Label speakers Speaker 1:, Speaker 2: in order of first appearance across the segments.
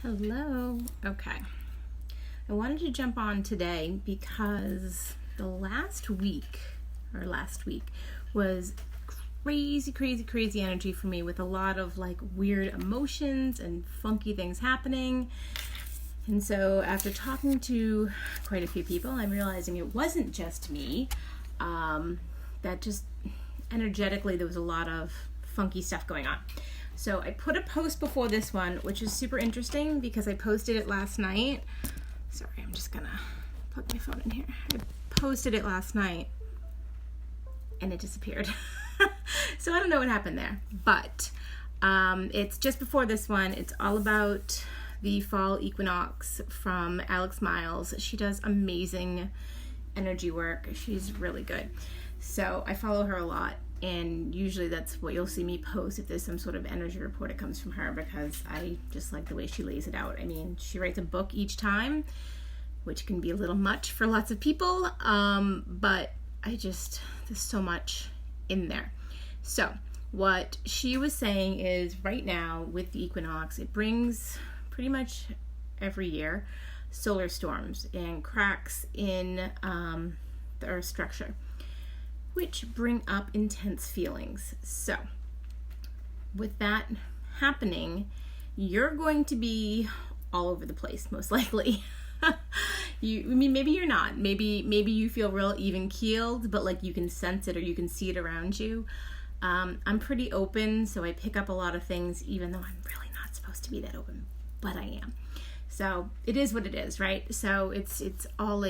Speaker 1: Hello. Okay. I wanted to jump on today because the last week was crazy energy for me, with a lot of like weird emotions and funky things happening. And so after talking to quite a few people, I'm realizing it wasn't just me. That just energetically there was a lot of funky stuff going on. So I put a post before this one, which is super interesting because I posted it last night. Sorry, I'm just gonna plug my phone in here. I posted it last night and it disappeared. So I don't know what happened there, but it's just before this one. It's all about the fall equinox from Alex Miles. She does amazing energy work. She's really good. So I follow her a lot, and usually that's what you'll see me post if there's some sort of energy report that comes from her, because I just like the way she lays it out. I mean, she writes a book each time, which can be a little much for lots of people, but there's so much in there. So what she was saying is, right now with the equinox, it brings pretty much every year solar storms and cracks in the Earth's structure, which bring up intense feelings. So with that happening, you're going to be all over the place, most likely. Maybe you're not. Maybe you feel real even keeled, but like you can sense it or you can see it around you. I'm pretty open, so I pick up a lot of things, even though I'm really not supposed to be that open, but I am. So it is what it is, right? So it's all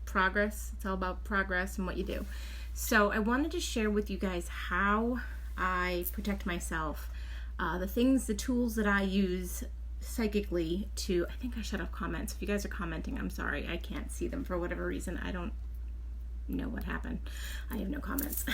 Speaker 1: progress. It's all about progress and what you do. So I wanted to share with you guys how I protect myself, the tools that I use psychically to. I think I shut off comments. If you guys are commenting, I'm sorry. I can't see them for whatever reason. I don't know what happened. I have no comments.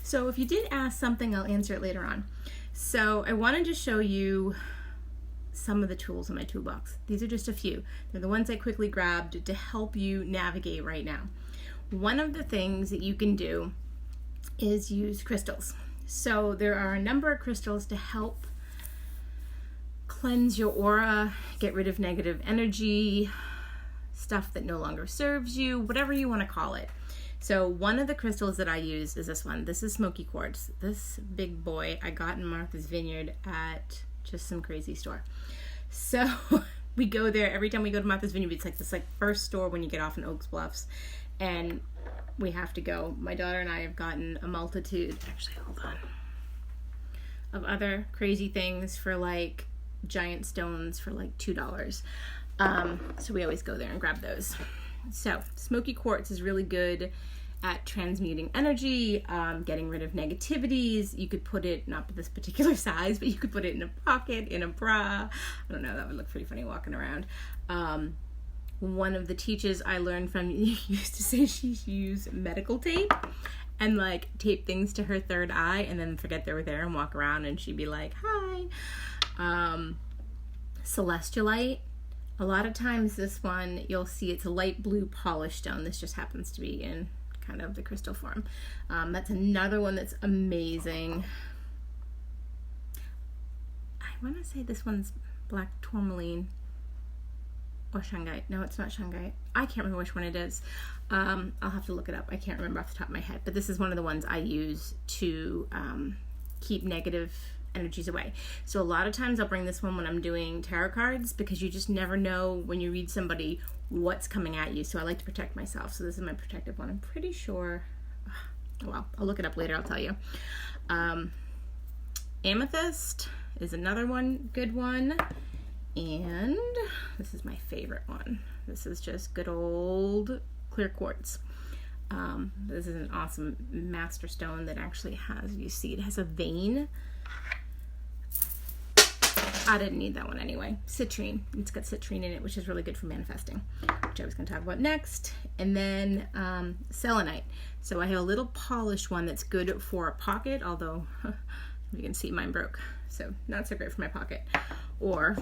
Speaker 1: So if you did ask something, I'll answer it later on. So I wanted to show you some of the tools in my toolbox. These are just a few. They're the ones I quickly grabbed to help you navigate right now. One of the things that you can do is use crystals. So there are a number of crystals to help cleanse your aura, get rid of negative energy, stuff that no longer serves you, whatever you want to call it. So one of the crystals that I use is this one. This is smoky quartz. This big boy I got in Martha's Vineyard at just some crazy store. So we go there every time we go to Martha's Vineyard. It's like this first store when you get off in Oaks Bluffs, and we have to go. My daughter and I have gotten a multitude, of other crazy things for like giant stones for like $2. So we always go there and grab those. So smoky quartz is really good at transmuting energy, getting rid of negativities. You could put it, not this particular size, but you could put it in a pocket, in a bra. I don't know, that would look pretty funny walking around. One of the teachers I learned from used to say she used medical tape and like tape things to her third eye and then forget they were there and walk around, and she'd be like, hi. Celestialite. A lot of times this one, you'll see it's a light blue polished stone. This just happens to be in kind of the crystal form. That's another one that's amazing. I want to say this one's black tourmaline or shungite. No, it's not shungite. I can't remember which one it is. I'll have to look it up. I can't remember off the top of my head, but this is one of the ones I use to keep negative energies away. So a lot of times I'll bring this one when I'm doing tarot cards, because you just never know when you read somebody what's coming at you. So I like to protect myself. So this is my protective one. I'm pretty sure, well, I'll look it up later, I'll tell you. Amethyst is another good one. And this is my favorite one. This is just good old clear quartz. This is an awesome master stone that actually has, you see, it has a vein. I didn't need that one anyway. Citrine. It's got citrine in it, which is really good for manifesting, which I was going to talk about next. And then selenite. So I have a little polished one that's good for a pocket, although you can see mine broke. So not so great for my pocket. Or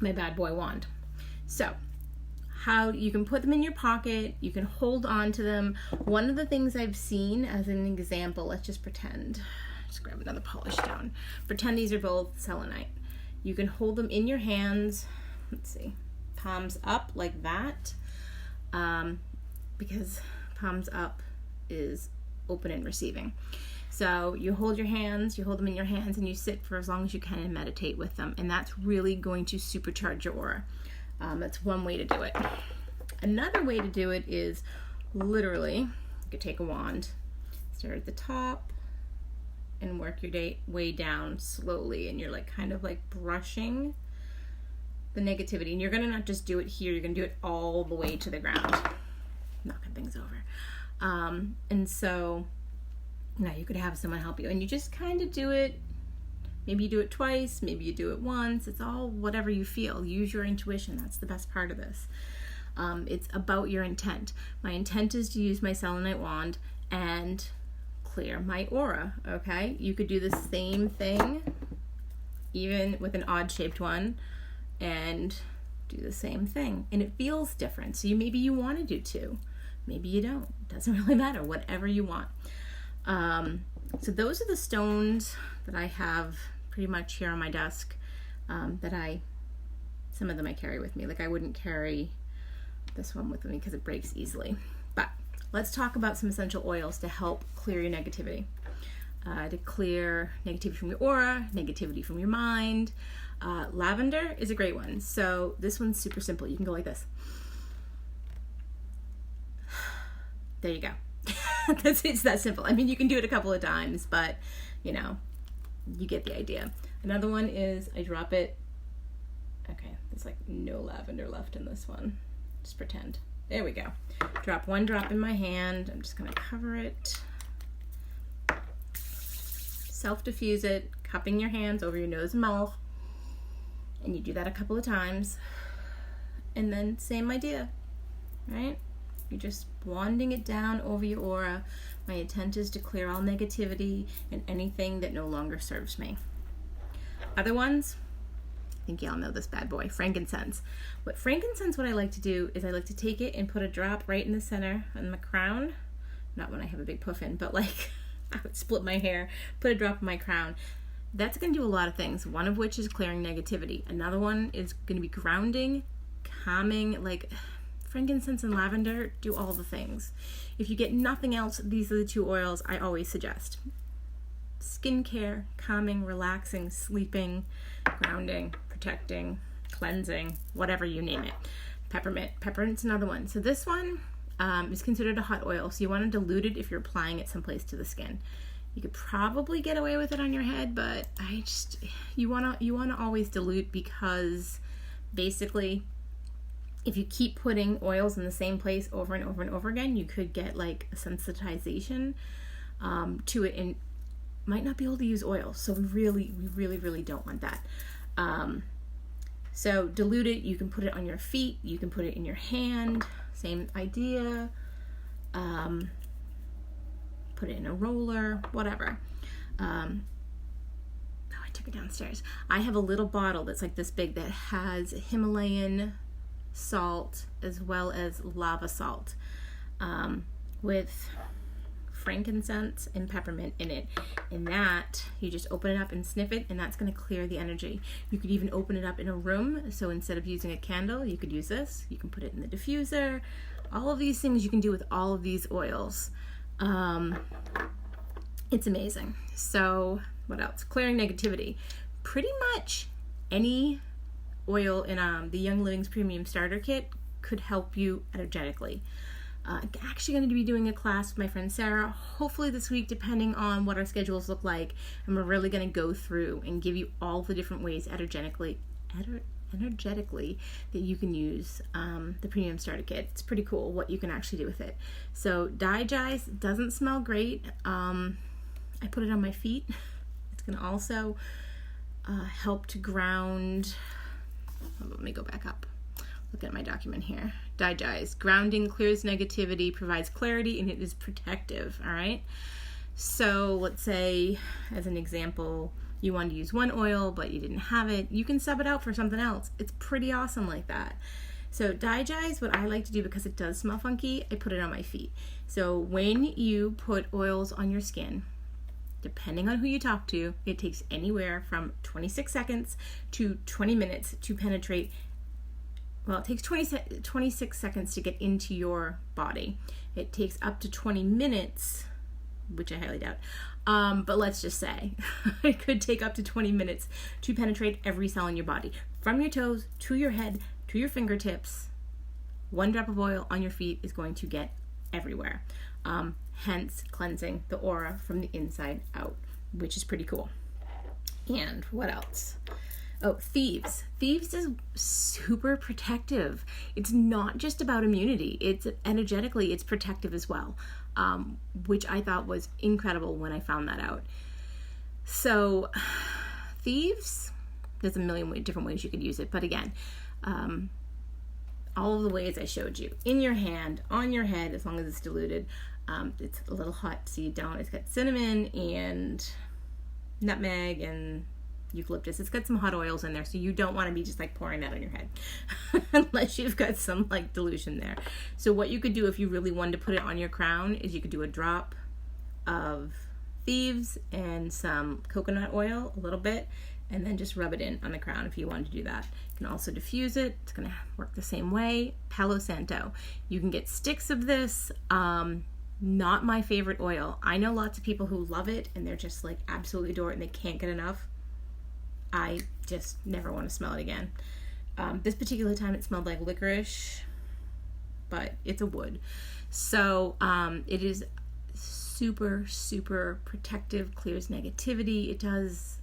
Speaker 1: my bad boy wand. So how you can put them in your pocket, you can hold on to them. One of the things I've seen as an example, let's just pretend, just grab another polished stone. Pretend these are both selenite. You can hold them in your hands. Let's see, palms up like that, because palms up is open and receiving. So you hold them in your hands, and you sit for as long as you can and meditate with them. And that's really going to supercharge your aura. That's one way to do it. Another way to do it is literally, you could take a wand, start at the top, and work your way down slowly. And you're like kind of like brushing the negativity. And you're going to not just do it here, you're going to do it all the way to the ground, knocking things over. And so now you could have someone help you, and you just kind of do it. Maybe you do it twice, maybe you do it once. It's all whatever you feel. Use your intuition. That's the best part of this. It's about your intent. My intent is to use my selenite wand and clear my aura, okay? You could do the same thing, even with an odd-shaped one, and do the same thing. And it feels different. So maybe you want to do two. Maybe you don't. It doesn't really matter. Whatever you want. So those are the stones that I have pretty much here on my desk, some of them I carry with me. Like I wouldn't carry this one with me because it breaks easily. But let's talk about some essential oils to help clear your negativity. To clear negativity from your aura, negativity from your mind. Lavender is a great one. So this one's super simple. You can go like this. There you go. It's that simple. I mean, you can do it a couple of times, but you know, you get the idea. Another one is I drop it. Okay, there's like no lavender left in this one. Just pretend. There we go. Drop one drop in my hand. I'm just going to cover it. Self-diffuse it, cupping your hands over your nose and mouth. And you do that a couple of times. And then same idea, right? You're just wanding it down over your aura. My intent is to clear all negativity and anything that no longer serves me. Other ones, I think y'all know this bad boy, frankincense. What I like to do is I like to take it and put a drop right in the center on my crown. Not when I have a big puffin, but like I would split my hair, put a drop in my crown. That's going to do a lot of things, one of which is clearing negativity. Another one is going to be grounding, calming, like frankincense and lavender do all the things. If you get nothing else, these are the two oils I always suggest. Skincare, calming, relaxing, sleeping, grounding, protecting, cleansing, whatever you name it. Peppermint. Peppermint's another one. So this one is considered a hot oil, so you want to dilute it if you're applying it someplace to the skin. You could probably get away with it on your head, but you want to always dilute, because basically if you keep putting oils in the same place over and over and over again, you could get like a sensitization to it and might not be able to use oil. So we really don't want that. So dilute it. You can put it on your feet. You can put it in your hand. Same idea. Put it in a roller, whatever. I took it downstairs. I have a little bottle that's like this big that has Himalayan salt as well as lava salt with frankincense and peppermint in it, and that you just open it up and sniff it, and that's going to clear the energy. You could even open it up in a room, so instead of using a candle you could use this. You can put it in the diffuser. All of these things you can do with all of these oils. It's amazing. So what else? Clearing negativity. Pretty much any oil in the Young Living's Premium Starter Kit could help you energetically. I'm actually going to be doing a class with my friend Sarah, hopefully this week, depending on what our schedules look like, and we're really going to go through and give you all the different ways energetically that you can use the Premium Starter Kit. It's pretty cool what you can actually do with it. So Digest doesn't smell great. I put it on my feet. It's going to also help to ground. Let me go back up. Look at my document here. Digest. Grounding, clears negativity, provides clarity, and it is protective. All right. So let's say, as an example, you wanted to use one oil, but you didn't have it. You can sub it out for something else. It's pretty awesome like that. So Digest, what I like to do, because it does smell funky, I put it on my feet. So when you put oils on your skin, depending on who you talk to, it takes anywhere from 26 seconds to 20 minutes to penetrate. Well, it takes 26 seconds to get into your body. It takes up to 20 minutes, which I highly doubt. But let's just say it could take up to 20 minutes to penetrate every cell in your body. From your toes to your head to your fingertips, 1 drop of oil on your feet is going to get everywhere. Hence cleansing the aura from the inside out, which is pretty cool. And what else? Oh, Thieves. Thieves is super protective. It's not just about immunity. It's energetically, it's protective as well, which I thought was incredible when I found that out. So, Thieves, there's a million different ways you could use it. But again, all of the ways I showed you. In your hand, on your head, as long as it's diluted. It's a little hot, so you don't. It's got cinnamon and nutmeg and eucalyptus. It's got some hot oils in there, so you don't want to be just like pouring that on your head unless you've got some like dilution there. So what you could do if you really wanted to put it on your crown is you could do a drop of Thieves and some coconut oil, a little bit, and then just rub it in on the crown if you wanted to do that. You can also diffuse it. It's going to work the same way. Palo Santo. You can get sticks of this. Not my favorite oil. I know lots of people who love it and they're just like absolutely adore it and they can't get enough. I just never want to smell it again. This particular time it smelled like licorice, but it's a wood. So it is super, super protective, clears negativity. It does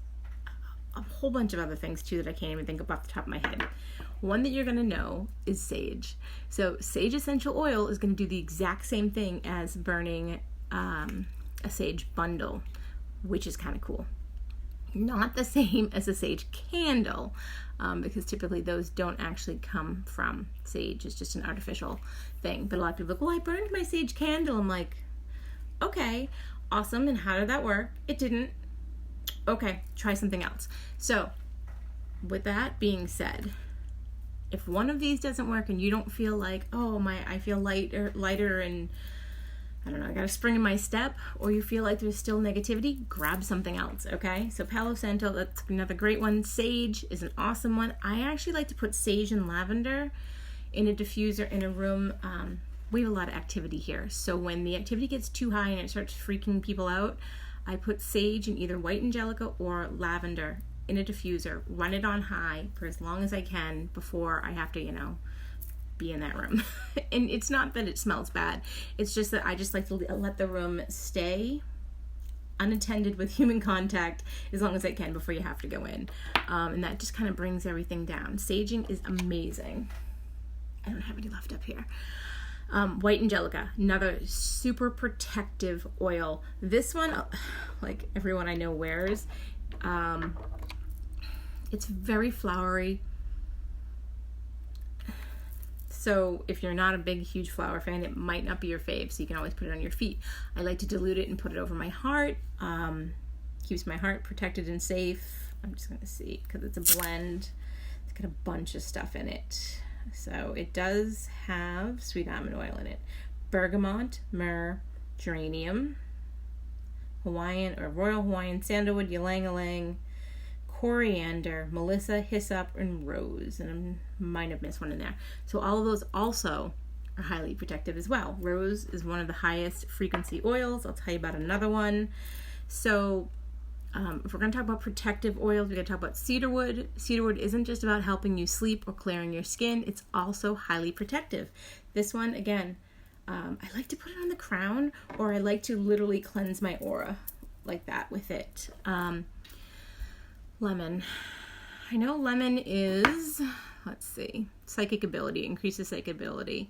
Speaker 1: a whole bunch of other things too that I can't even think of off the top of my head. One that you're going to know is sage. So sage essential oil is going to do the exact same thing as burning a sage bundle, which is kind of cool. Not the same as a sage candle, because typically those don't actually come from sage. It's just an artificial thing. But a lot of people are like, well, I burned my sage candle. I'm like, okay, awesome. And how did that work? It didn't. Okay, try something else. So with that being said, if one of these doesn't work and you don't feel like, oh, I feel lighter and I don't know, I got a spring in my step, or you feel like there's still negativity, grab something else, okay? So Palo Santo, that's another great one. Sage is an awesome one. I actually like to put sage and lavender in a diffuser in a room. We have a lot of activity here. So when the activity gets too high and it starts freaking people out, I put sage in either white angelica or lavender in a diffuser, run it on high for as long as I can before I have to, be in that room. And it's not that it smells bad. It's just that I just like to let the room stay unattended with human contact as long as I can before you have to go in. And that just kind of brings everything down. Saging is amazing. I don't have any left up here. White angelica, another super protective oil. This one, like everyone I know wears, it's very flowery. So if you're not a big, huge flower fan, it might not be your fave, so you can always put it on your feet. I like to dilute it and put it over my heart. Keeps my heart protected and safe. I'm just going to see, because it's a blend. It's got a bunch of stuff in it. So it does have sweet almond oil in it. Bergamot, myrrh, geranium, Hawaiian or Royal Hawaiian sandalwood, ylang-ylang, coriander, melissa, hyssop, and rose. And I might have missed one in there. So all of those also are highly protective as well. Rose is one of the highest frequency oils. I'll tell you about another one. So if we're going to talk about protective oils, we're going to talk about cedarwood. Cedarwood isn't just about helping you sleep or clearing your skin. It's also highly protective. This one, again, I like to put it on the crown, or I like to literally cleanse my aura like that with it. Lemon. I know lemon is, let's see, psychic ability, increases psychic ability.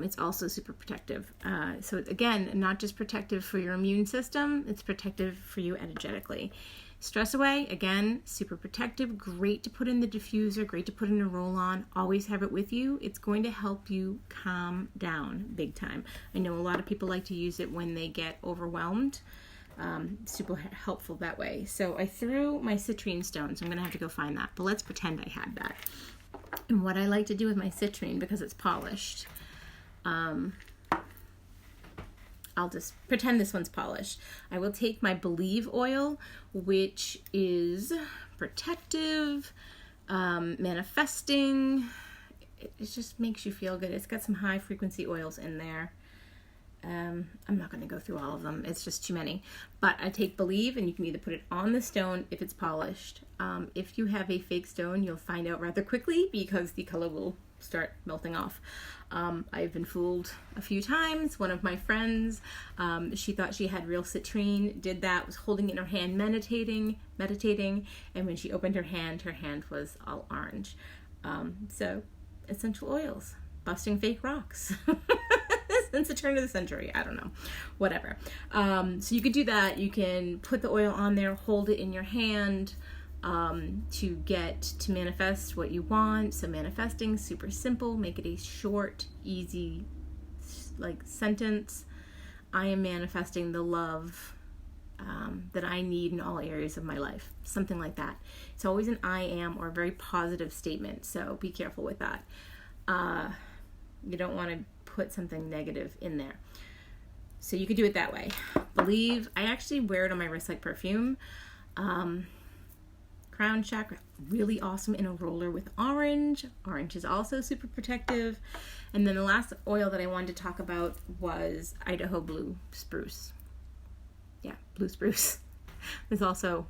Speaker 1: It's also super protective. So again, not just protective for your immune system, it's protective for you energetically. Stress away, again, super protective, great to put in the diffuser, great to put in a roll-on, always have it with you. It's going to help you calm down big time. I know a lot of people like to use it when they get overwhelmed. Super helpful that way. So I threw my citrine stones. I'm going to have to go find that, but let's pretend I had that. And what I like to do with my citrine, because it's polished, I'll I'll just pretend this one's polished. I will take my Believe oil, which is protective, manifesting. It just makes you feel good. It's got some high frequency oils in there. I'm not going to go through all of them. It's just too many. But I take Believe, and you can either put it on the stone if it's polished. If you have a fake stone, you'll find out rather quickly because the color will start melting off. I've been fooled a few times. One of my friends, she thought she had real citrine, did that, was holding it in her hand, meditating, and when she opened her hand was all orange. So, essential oils, busting fake rocks. Since the turn of the century, I don't know, whatever. So you could do that. You can put the oil on there, hold it in your hand, to get to manifest what you want. So manifesting, super simple. Make it a short, easy, like sentence. I am manifesting the love that I need in all areas of my life. Something like that. It's always an I am or a very positive statement. So be careful with that. You don't want to put something negative in there. So you could do it that way. Believe. I actually wear it on my wrist like perfume. Crown chakra, really awesome in a roller with orange. Orange is also super protective. And then the last oil that I wanted to talk about was Idaho Blue Spruce. Yeah, blue spruce. There's also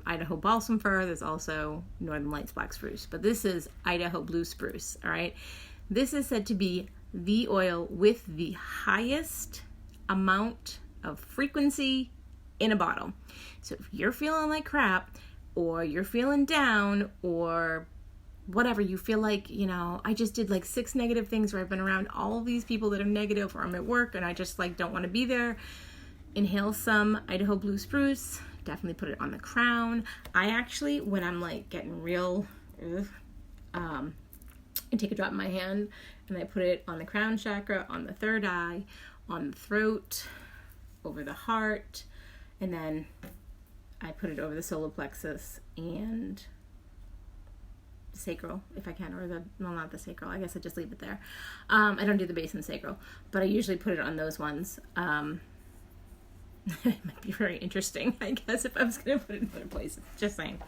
Speaker 1: Idaho balsam fir. There's also Northern Lights black spruce. But this is Idaho Blue Spruce, all right? This is said to be the oil with the highest amount of frequency in a bottle. So if you're feeling like crap, or you're feeling down, or whatever, you feel like, I just did like 6 negative things, or I've been around all these people that are negative, or I'm at work and I just like don't want to be there, inhale some Idaho Blue Spruce. Definitely put it on the crown. I actually, when I'm like getting real, I take a drop in my hand and I put it on the crown chakra, on the third eye, on the throat, over the heart, and then I put it over the solar plexus and the sacral, if I can, or not the sacral. I guess I just leave it there. I don't do the base and sacral, but I usually put it on those ones. It might be very interesting, I guess, if I was going to put it in other places. Just saying.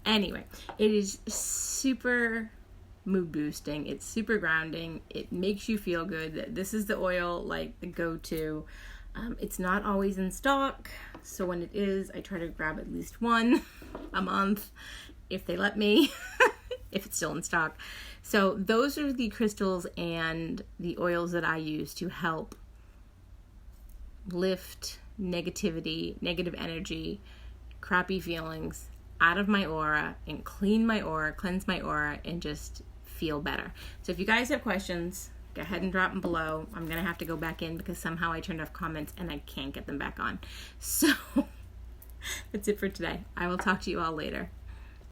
Speaker 1: Anyway, it is super mood boosting. It's super grounding. It makes you feel good. This is the oil, like the go-to. It's not always in stock, so when it is, I try to grab at least one a month if they let me, if it's still in stock. So those are the crystals and the oils that I use to help lift negativity, negative energy, crappy feelings out of my aura and cleanse my aura, and just feel better. So if you guys have questions, go ahead and drop them below. I'm going to have to go back in because somehow I turned off comments and I can't get them back on. So that's it for today. I will talk to you all later.